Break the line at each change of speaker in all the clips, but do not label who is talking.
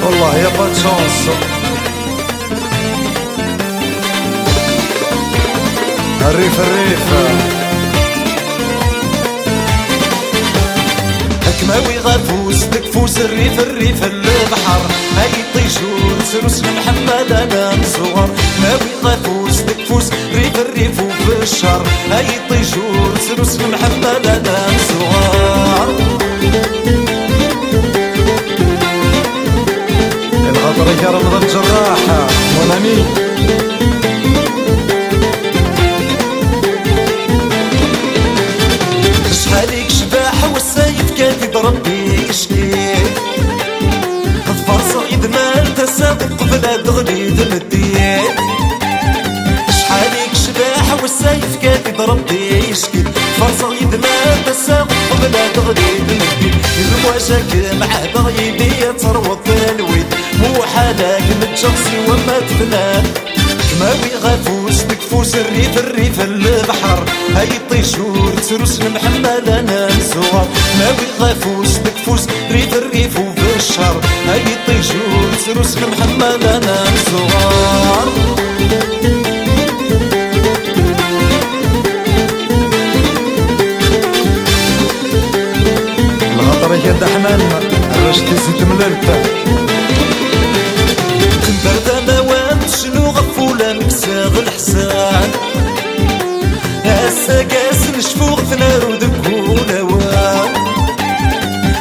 والله يا با تشونس. الريف الريف
كماوي غافوس تكفوس الريف الريف البحر هاي طيشور سروس محمد انا مصور. ماوي غافوس تكفوس ريف الريف وفي الشهر هاي طيشور سروس محمد انا مصور.
الغدر يا رمضان جراحة ونامي
شحاليك شباح والسيف كان يضرب بيه يشكي الفرصة مال تسابق قبل تغليد المدين. شحاليك شباح والسيف كان يضرب بيه يشكي الفرصة مال تسابق قبل تغليد المدين. المواجهة مع بغيبية تروض الويد مو حالك متشخصي وما تفنان. كماوي غافوس تكفوس الريف الريف البحر هاي طيشور تروس المحمل انا نزوار. ماوي غافوس تكفوس ريف الريف وفي الشهر هاي طيشور تروس المحمل انا نزوار.
الغدر يا دحمان الرشد زيد ملالته
كنت مواد شنو غفولة مكساغ الحسان هسا قاس نشفوغ ثنار ودكونا وان.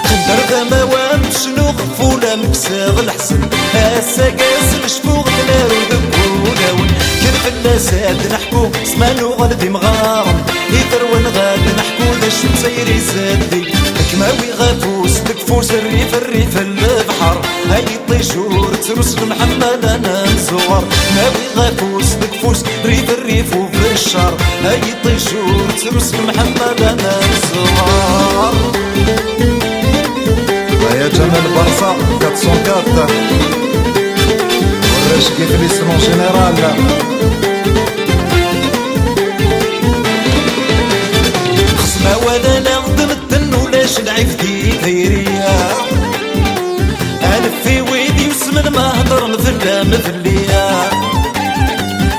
كنت مواد شنو غفولة مكساغ الحسن هسا قاس نشفوغ ثنار ودكونا وان. كيف الناسات نحكو سمانو غلبي مغارم يثر ونغاد نحكو ذا الشمسيري زادي. كماوي غافوس تكفوس الريف الريف البحر هاي طيشور تروس محمد انا نزور. ماوي غافوس تكفوس ريف الريف وفي الشهر هاي طيشور تروس محمد انا نزور.
ويا جمال برصا 404 والراشقي في ليسمون جينيرال.
خصما ولا نخدم الدن ولاش العفدي ثيريا انا في ويدي وسمن ما هضر مثلا مثليا.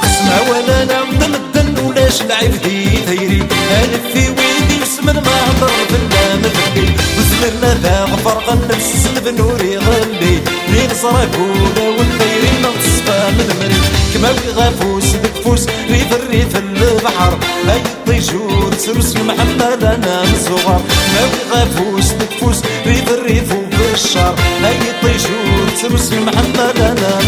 خصما ولا نخدم الدن ولاش العفدي ثيري انا في ويدي وسمن ما هضر مثلا مثلي. وزمرنا ذا فرق النفس بنوري غلي لين صراكونا والثيرين نصفى من مري. كماوي غافوس تكفوس ريف الريف البحر هاي طيشور سروس محمد انا مصغر. ماوي غافوس تكفوس ريف الريف وفي الشهر هاي طيشور سروس محمد انا